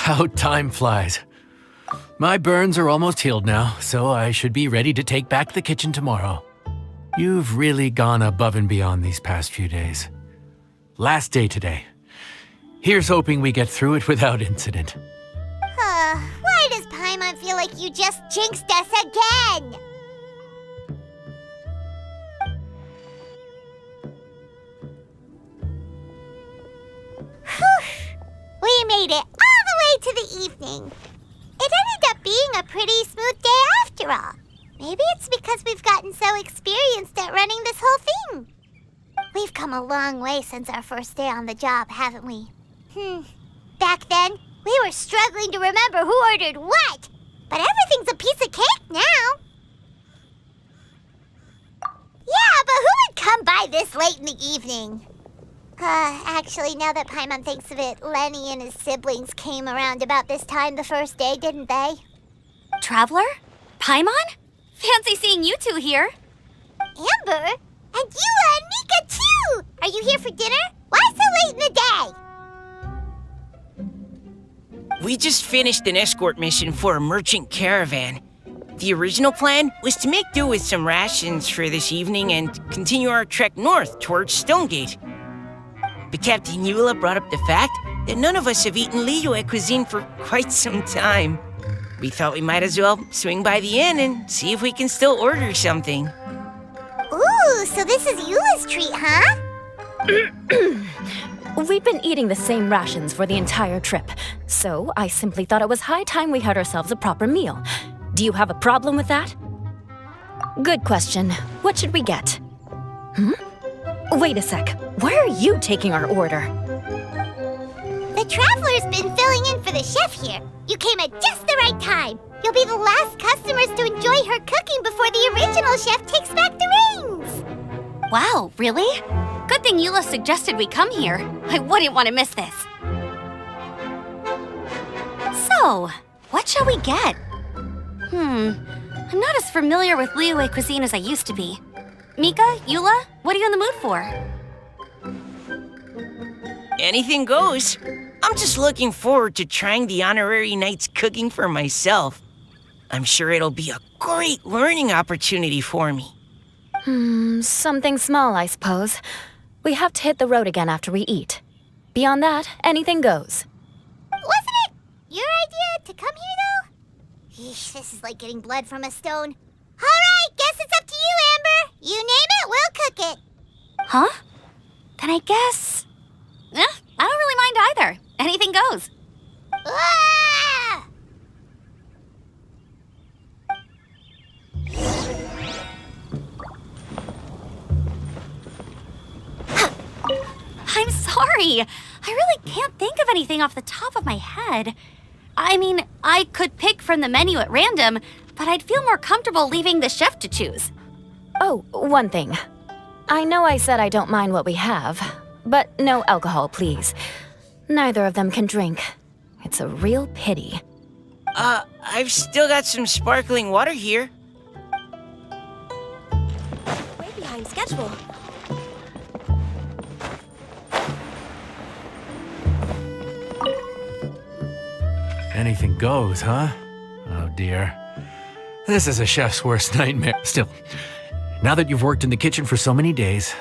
How time flies. My burns are almost healed now, so I should be ready to take back the kitchen tomorrow. You've really gone above and beyond these past few days. Last day today. Here's hoping we get through it without incident. Why does Paimon feel like you just jinxed us again? Whew. We made it all the way to the evening. It ended up being a pretty smooth day after all. Maybe it's because we've gotten so experienced at running this whole thing. We've come a long way since our first day on the job, haven't we? Back then, we were struggling to remember who ordered what. But everything's a piece of cake now. Yeah, but who would come by this late in the evening? Actually, now that Paimon thinks of it, Lenny and his siblings came around about this time the first day, didn't they? Traveler? Paimon? Fancy seeing you two here. Amber? And Eula and Mika, too! Are you here for dinner? Why so late in the day? We just finished an escort mission for a merchant caravan. The original plan was to make do with some rations for this evening and continue our trek north towards Stonegate. But Captain Eula brought up the fact that none of us have eaten Liyue cuisine for quite some time. We thought we might as well swing by the inn and see if we can still order something. Ooh, so this is Eula's treat, huh? We've been eating the same rations for the entire trip, so I simply thought it was high time we had ourselves a proper meal. Do you have a problem with that? Good question. What should we get? Wait a sec. Why are you taking our order? The Traveler's been filling in for the chef here. You came at just the right time. You'll be the last customers to enjoy her cooking before the original chef takes back the reins. Wow, really? Good thing Eula suggested we come here. I wouldn't want to miss this. So, what shall we get? I'm not as familiar with Liyue cuisine as I used to be. Mika, Eula, what are you in the mood for? Anything goes. I'm just looking forward to trying the honorary knight's cooking for myself. I'm sure it'll be a great learning opportunity for me. Something small, I suppose. We have to hit the road again after we eat. Beyond that, anything goes. Wasn't it your idea to come here, though? Eesh, this is like getting blood from a stone. All right, guess it's up to you, Amber. You name it, we'll cook it. Huh? Then I guess... I don't really mind either. Anything goes. Ah! I'm sorry. I really can't think of anything off the top of my head. I mean, I could pick from the menu at random, but I'd feel more comfortable leaving the chef to choose. Oh, one thing. I know I said I don't mind what we have, but no alcohol, please. Neither of them can drink. It's a real pity. I've still got some sparkling water here. Way behind schedule. Anything goes, huh? Oh dear. This is a chef's worst nightmare. Still, now that you've worked in the kitchen for so many days,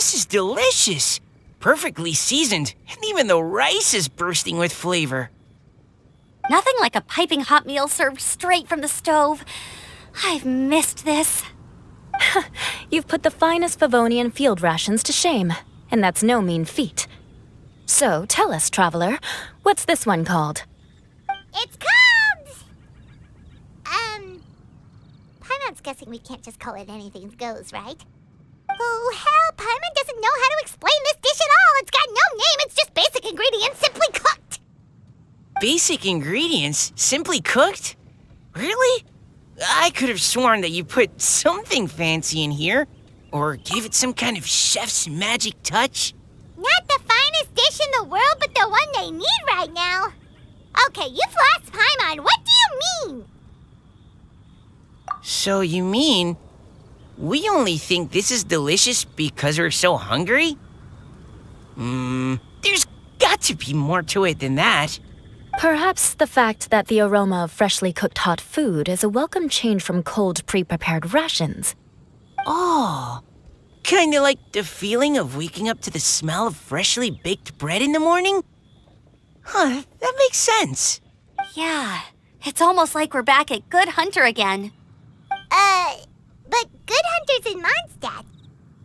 This is delicious. Perfectly seasoned, and even the rice is bursting with flavor. Nothing like a piping hot meal served straight from the stove. I've missed this. You've put the finest Favonian field rations to shame, and that's no mean feat. So, tell us, traveler, what's this one called? It's called... Paimon's guessing we can't just call it anything goes, right? Oh, hell, Paimon doesn't know how to explain this dish at all. It's got no name, it's just basic ingredients simply cooked. Basic ingredients? Simply cooked? Really? I could have sworn that you put something fancy in here, or gave it some kind of chef's magic touch. Not the finest dish in the world, but the one they need right now. Okay, you've lost Paimon. What do you mean? So you mean we only think this is delicious because we're so hungry? There's got to be more to it than that. Perhaps the fact that the aroma of freshly cooked hot food is a welcome change from cold, pre-prepared rations. Oh, kinda like the feeling of waking up to the smell of freshly baked bread in the morning? Huh, that makes sense. Yeah, it's almost like we're back at Good Hunter again. But Good Hunter's in Mondstadt.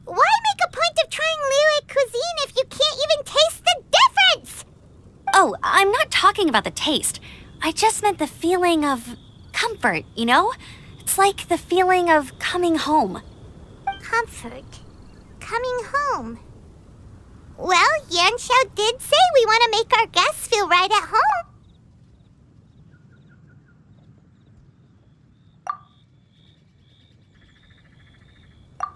Why make a point of trying Liyue cuisine if you can't even taste the difference? Oh, I'm not talking about the taste. I just meant the feeling of comfort, you know? It's like the feeling of coming home. Comfort. Coming home. Well, Yanxiao did say we want to make our guests feel right at home.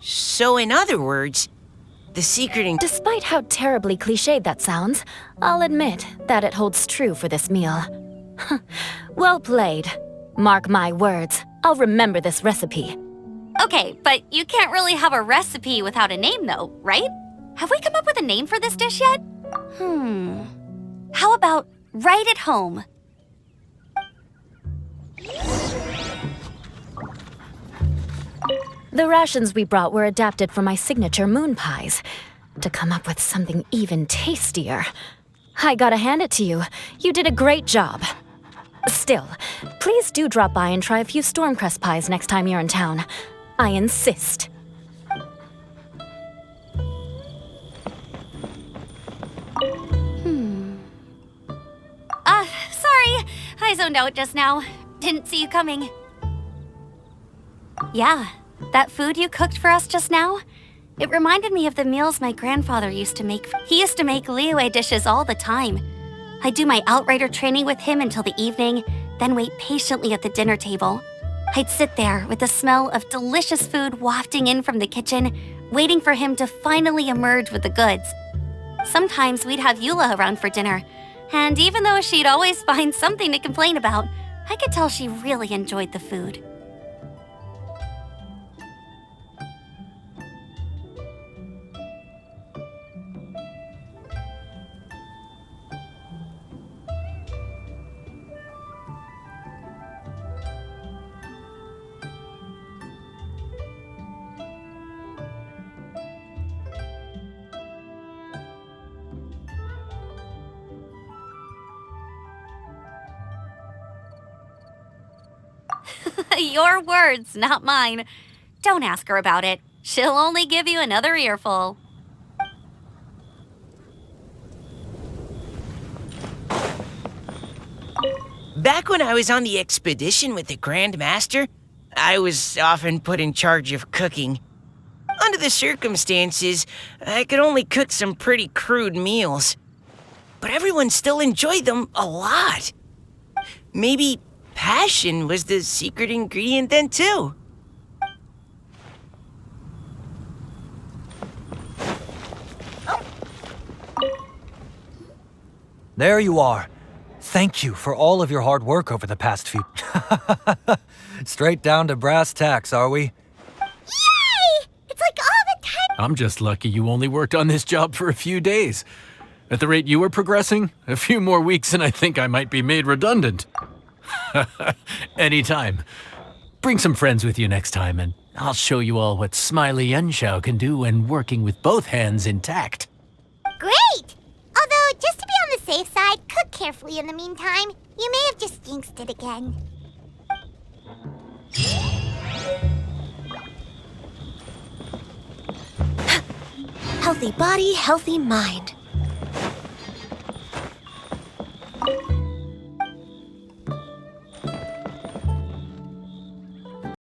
So in other words, the secret Despite how terribly cliched that sounds, I'll admit that it holds true for this meal. Well played. Mark my words, I'll remember this recipe. Okay, but you can't really have a recipe without a name though, right? Have we come up with a name for this dish yet? How about Right at Home? The rations we brought were adapted from my signature moon pies. To come up with something even tastier. I gotta hand it to you. You did a great job. Still, please do drop by and try a few Stormcrest pies next time you're in town. I insist. Sorry. I zoned out just now. Didn't see you coming. Yeah, that food you cooked for us just now? It reminded me of the meals my grandfather used to make. He used to make Liyue dishes all the time. I'd do my outrider training with him until the evening, then wait patiently at the dinner table. I'd sit there with the smell of delicious food wafting in from the kitchen, waiting for him to finally emerge with the goods. Sometimes we'd have Eula around for dinner, and even though she'd always find something to complain about, I could tell she really enjoyed the food. Your words, not mine. Don't ask her about it. She'll only give you another earful. Back when I was on the expedition with the Grand Master, I was often put in charge of cooking. Under the circumstances, I could only cook some pretty crude meals. But everyone still enjoyed them a lot. Maybe passion was the secret ingredient then, too. There you are. Thank you for all of your hard work over the past few... Straight down to brass tacks, are we? Yay! It's like all the time. I'm just lucky you only worked on this job for a few days. At the rate you were progressing, a few more weeks and I think I might be made redundant. Anytime. Bring some friends with you next time and I'll show you all what Smiley Yenshao can do when working with both hands intact. Great! Although, just to be on the safe side, cook carefully in the meantime. You may have just jinxed it again. Healthy body, healthy mind.